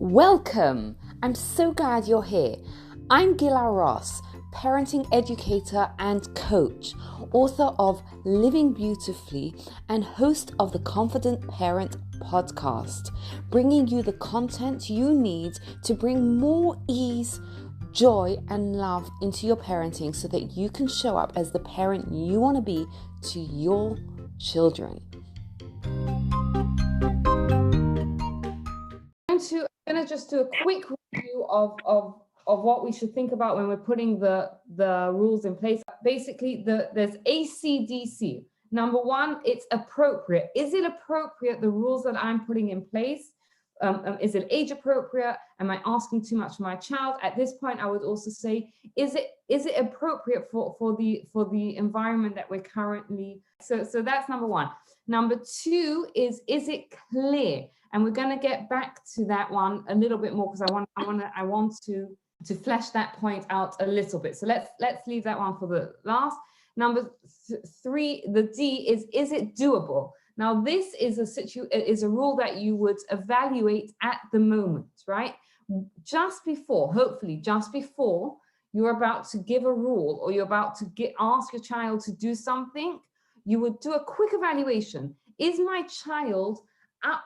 Welcome! I'm so glad you're here. I'm Gila Ross, parenting educator and coach, author of Living Beautifully and host of the Confident Parent podcast, bringing you the content you need to bring more ease, joy and love into your parenting so that you can show up as the parent you want to be to your children. I'm going to just do a quick review of what we should think about when we're putting the rules in place. Basically, there's ACDC. Number one, it's appropriate. Is it appropriate, the rules that I'm putting in place? Is it age appropriate? Am I asking too much of my child? At this point, I would also say, is it appropriate for the environment that we're currently? So that's number one. Number two is it clear? And we're going to get back to that one a little bit more because I want to flesh that point out a little bit. So let's leave that one for the last. Number three, the D is it doable? Now this is a rule that you would evaluate at the moment, right? Hopefully just before you're about to give a rule or you're about to ask your child to do something, you would do a quick evaluation. Is my child up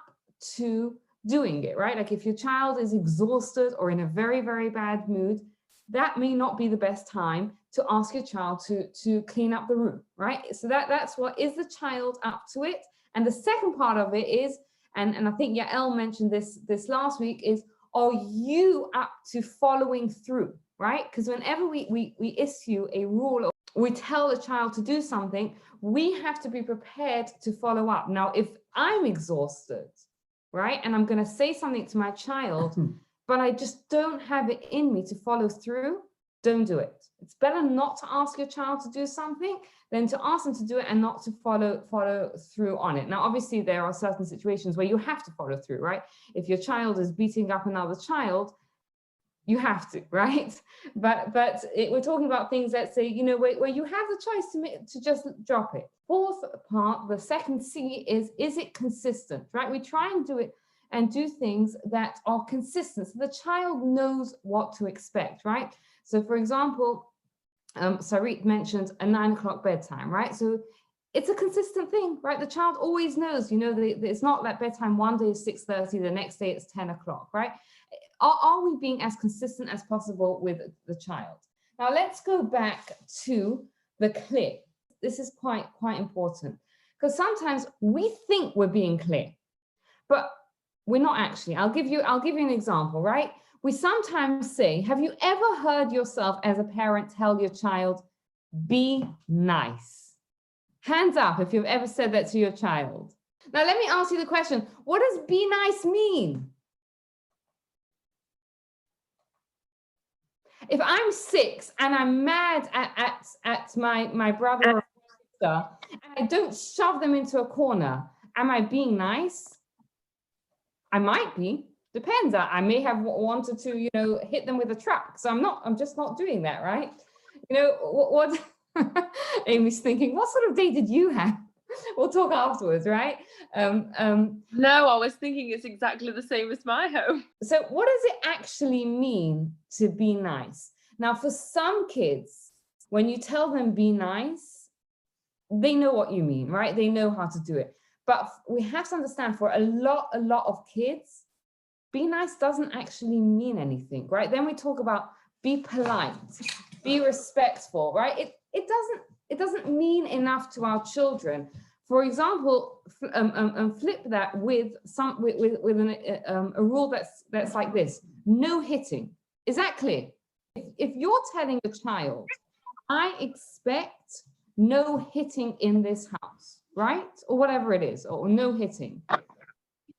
to doing it, right? Like if your child is exhausted or in a very, very bad mood, that may not be the best time to ask your child to clean up the room, right? So that's what, is the child up to it? And the second part of it is, and I think Yael mentioned this last week, is are you up to following through, right? Because whenever we issue a rule or we tell a child to do something, we have to be prepared to follow up. Now, if I'm exhausted, right, and I'm going to say something to my child, but I just don't have it in me to follow through, don't do it. It's better not to ask your child to do something than to ask them to do it and not to follow through on it. Now, obviously, there are certain situations where you have to follow through, right? If your child is beating up another child, you have to, right? But we're talking about things that say, you know, where you have the choice to just drop it. Fourth part, the second C is it consistent, right? We try and do it and do things that are consistent so the child knows what to expect, right? So for example, Sarit mentioned a 9 o'clock bedtime, right? So it's a consistent thing, right? The child always knows, you know, it's not that bedtime one day is 6:30, the next day it's 10 o'clock, right? Are we being as consistent as possible with the child? Now let's go back to the clear. This is quite important because sometimes we think we're being clear, but we're not actually. I'll give you an example, right? We sometimes say, have you ever heard yourself as a parent tell your child, be nice? Hands up if you've ever said that to your child. Now let me ask you the question, what does be nice mean? If I'm 6 and I'm mad at my brother or sister and I don't shove them into a corner, am I being nice? I might be. Depends. I may have wanted to, you know, hit them with a truck. So I'm just not doing that, right? You know, what Amy's thinking, what sort of day did you have? We'll talk afterwards, right? No, I was thinking it's exactly the same as my home. So what does it actually mean to be nice? Now, for some kids, when you tell them be nice, they know what you mean, right? They know how to do it. But we have to understand for a lot of kids, be nice doesn't actually mean anything, right? Then we talk about be polite, be respectful, right? It doesn't mean enough to our children. For example, flip that with a rule that's like this: no hitting. Is that clear? If you're telling a child, I expect no hitting in this house, right? Or whatever it is, or no hitting. The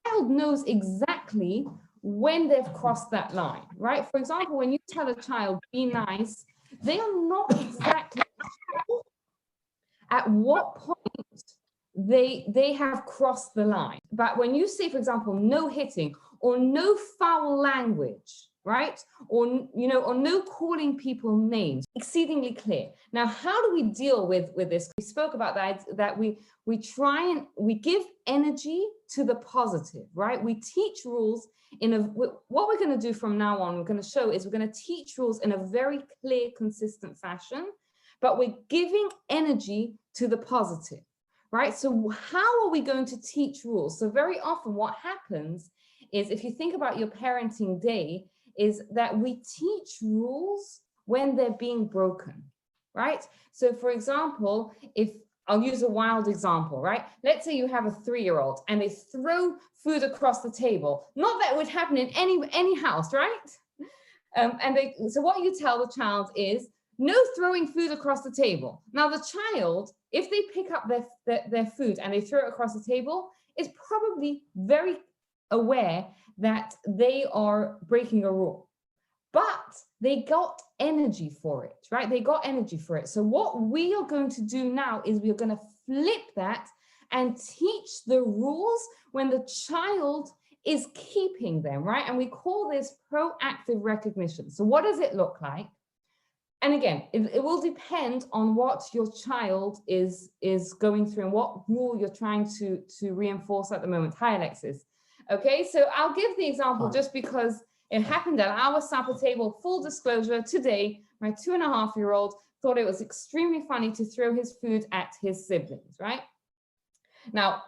child knows exactly when they've crossed that line, right? For example, when you tell a child, be nice, they are not exactly sure at what point they have crossed the line. But when you say, for example, no hitting or no foul language, right? Or, you know, or no calling people names, exceedingly clear. Now, how do we deal with this? We spoke about that we give energy to the positive, right? We teach rules what we're going to do from now on, we're going to show is we're going to teach rules in a very clear, consistent fashion, but we're giving energy to the positive, right? So how are we going to teach rules? So very often what happens is, if you think about your parenting day, is that we teach rules when they're being broken, right? So for example, if I'll use a wild example, right? Let's say you have a 3-year-old and they throw food across the table. Not that it would happen in any house, right? So what you tell the child is, no throwing food across the table. Now the child, if they pick up their food and they throw it across the table, is probably very aware that they are breaking a rule, but they got energy for it, right? They got energy for it. So what we are going to do now is we're going to flip that and teach the rules when the child is keeping them, right? And we call this proactive recognition. So what does it look like? And again, it will depend on what your child is going through and what rule you're trying to reinforce at the moment. Hi, Alexis. Okay, so I'll give the example just because it happened at our supper table. Full disclosure, today, my 2.5-year-old thought it was extremely funny to throw his food at his siblings, right? Now,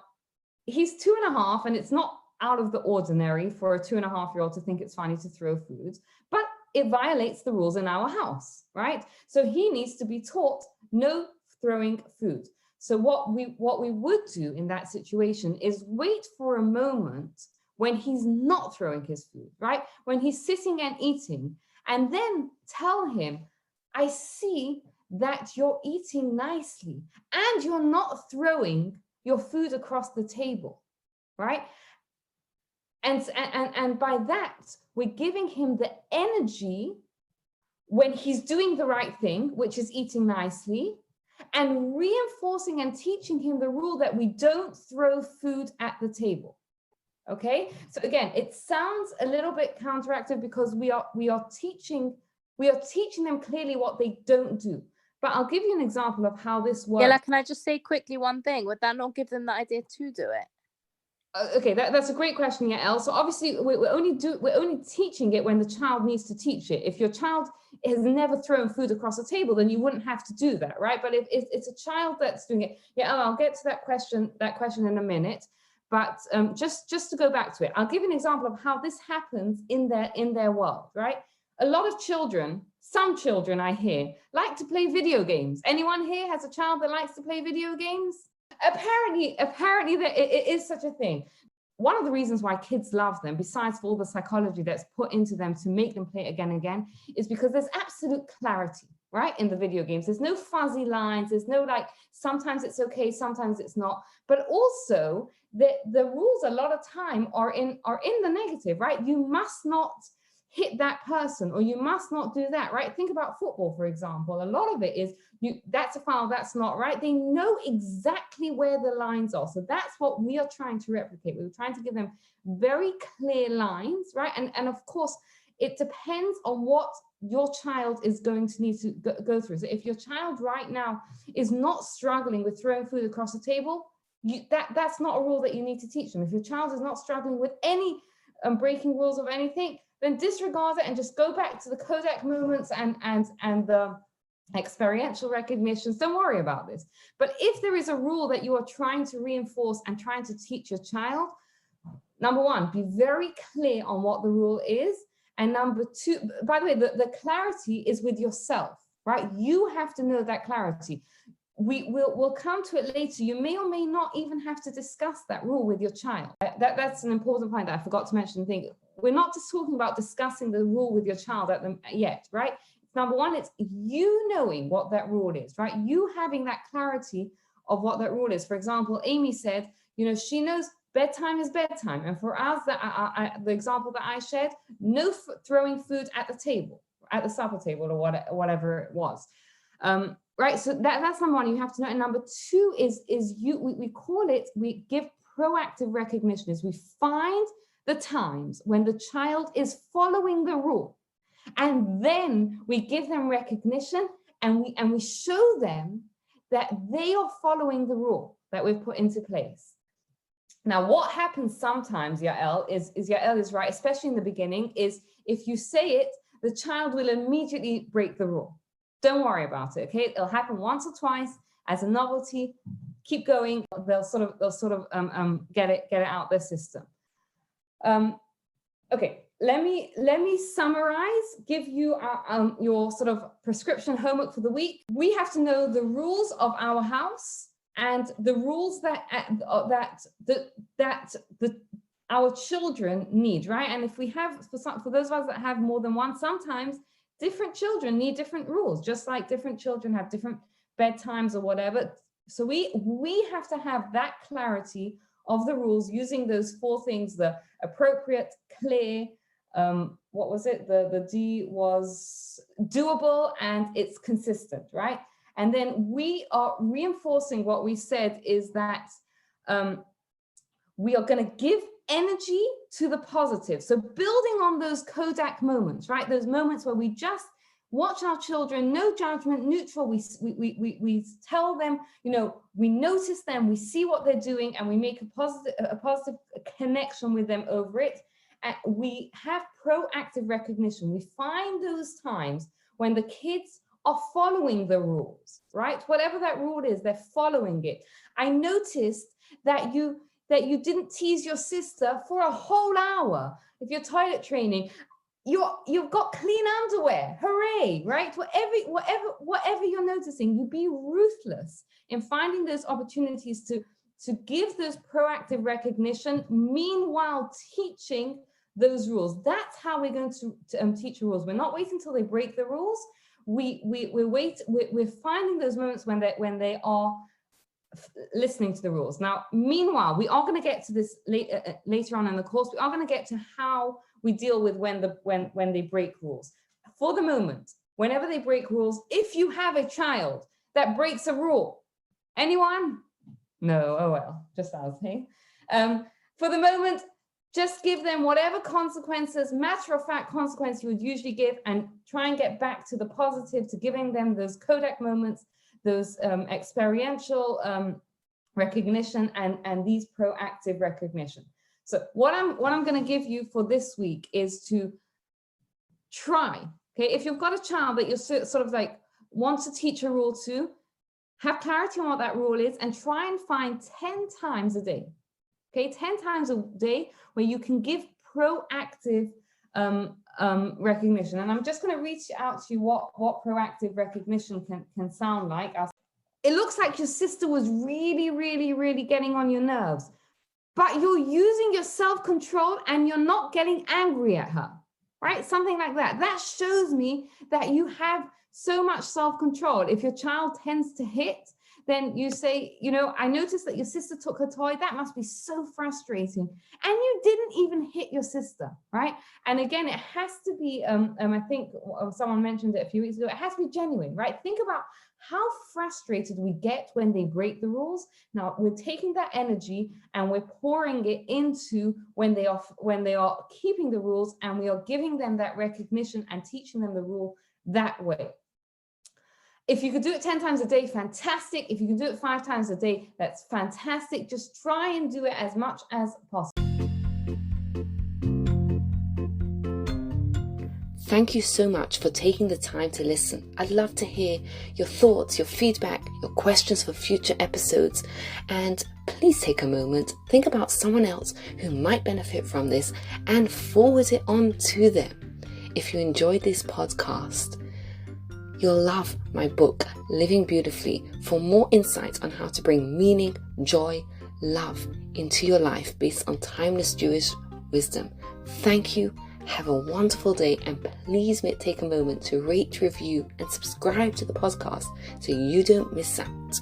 he's 2.5, and it's not out of the ordinary for a 2.5-year-old to think it's funny to throw food, but it violates the rules in our house, right? So he needs to be taught no throwing food. So what we would do in that situation is wait for a moment when he's not throwing his food, right? When he's sitting and eating, and then tell him, I see that you're eating nicely and you're not throwing your food across the table, right? And by that, we're giving him the energy when he's doing the right thing, which is eating nicely, and reinforcing and teaching him the rule that we don't throw food at the table. Okay, so again, it sounds a little bit counteractive because we are teaching them clearly what they don't do. But I'll give you an example of how this works. Yeah, can I just say quickly one thing? Would that not give them the idea to do it? Okay, that's a great question, Yael. So obviously we're only teaching it when the child needs to teach it. If your child has never thrown food across the table, then you wouldn't have to do that, right? But if it's a child that's doing it, yeah, I'll get to that question in a minute. But just to go back to it, I'll give an example of how this happens in their world, right? A lot of children, some children I hear, like to play video games. Anyone here has a child that likes to play video games? Apparently it is such a thing. One of the reasons why kids love them, besides all the psychology that's put into them to make them play again and again, is because there's absolute clarity, right? In the video games, there's no fuzzy lines. There's no like, sometimes it's okay, sometimes it's not. But also the rules a lot of time are in the negative, right? You must not hit that person, or you must not do that, right? Think about football, for example. A lot of it is, that's a foul, that's not right. They know exactly where the lines are. So that's what we are trying to replicate. We're trying to give them very clear lines, right? And of course, it depends on what your child is going to need to go through. So if your child right now is not struggling with throwing food across the table, that's not a rule that you need to teach them. If your child is not struggling with any breaking rules of anything, then disregard it and just go back to the Kodak moments and the experiential recognitions. Don't worry about this. But if there is a rule that you are trying to reinforce and trying to teach your child, number one, be very clear on what the rule is. And number two, by the way, the clarity is with yourself, right? You have to know that clarity. We'll come to it later. You may or may not even have to discuss that rule with your child. That's an important point that I forgot to mention. We're not just talking about discussing the rule with your child yet, right? Number one, it's you knowing what that rule is, right? You having that clarity of what that rule is. For example, Amy said, she knows bedtime is bedtime. And for us, the example that I shared, no throwing food at the table, at the supper table, or whatever it was. Right, so that's number one, you have to know. And number two is we call it, we give proactive recognition, is we find the times when the child is following the rule. And then we give them recognition, and we show them that they are following the rule that we've put into place. Now, what happens sometimes, Yael is right, especially in the beginning, is if you say it, the child will immediately break the rule. Don't worry about it, okay? It'll happen once or twice as a novelty. Keep going. They'll sort of get it out their system. Okay, let me summarize, give you your sort of prescription homework for the week. We have to know the rules of our house and the rules that our children need, right? And if we have, for those of us that have more than one, sometimes different children need different rules, just like different children have different bedtimes or whatever. So we have to have that clarity of the rules using those 4 things: the appropriate, clear, what was it? The D was doable, and it's consistent, right? And then we are reinforcing what we said is that we are going to give energy to the positive. So building on those Kodak moments, right? Those moments where we just watch our children, no judgment, neutral. We tell them, we notice them, we see what they're doing, and we make a positive connection with them over it. And we have proactive recognition. We find those times when the kids are following the rules, right? Whatever that rule is, they're following it. I noticed that you didn't tease your sister for a whole hour. If you're toilet training, you've got clean underwear. Hooray, right? Whatever you're noticing, you be ruthless in finding those opportunities to give those proactive recognition, meanwhile teaching those rules. That's how we're going to teach rules. We're not waiting until they break the rules. We're finding those moments when they are listening to the rules. Now, meanwhile, we are going to get to this later on in the course. We are going to get to how we deal with when they break rules. For the moment, whenever they break rules, if you have a child that breaks a rule, anyone? No, oh well, just us, hey? For the moment, just give them whatever consequences, matter-of-fact consequence you would usually give, and try and get back to the positive, to giving them those Kodak moments, those experiential recognition, and these proactive recognition. So what I'm going to give you for this week is to try, okay? If you've got a child that you're sort of like want to teach a rule to, have clarity on what that rule is, and try and find 10 times a day, okay? 10 times a day where you can give proactive recognition. And I'm just going to reach out to you what proactive recognition can sound like. It looks like your sister was really, really, really getting on your nerves, but you're using your self-control and you're not getting angry at her, right? Something like that. That shows me that you have so much self-control. If your child tends to hit, then you say, I noticed that your sister took her toy. That must be so frustrating. And you didn't even hit your sister, right? And again, it has to be, I think someone mentioned it a few weeks ago, it has to be genuine, right? Think about how frustrated we get when they break the rules. Now we're taking that energy and we're pouring it into when they are keeping the rules, and we are giving them that recognition and teaching them the rule that way. If you could do it 10 times a day, fantastic. If you can do it 5 times a day, that's fantastic. Just try and do it as much as possible. Thank you so much for taking the time to listen. I'd love to hear your thoughts, your feedback, your questions for future episodes. And please take a moment, think about someone else who might benefit from this and forward it on to them. If you enjoyed this podcast, you'll love my book, Living Beautifully, for more insights on how to bring meaning, joy, love into your life based on timeless Jewish wisdom. Thank you. Have a wonderful day, and please take a moment to rate, review, and subscribe to the podcast so you don't miss out.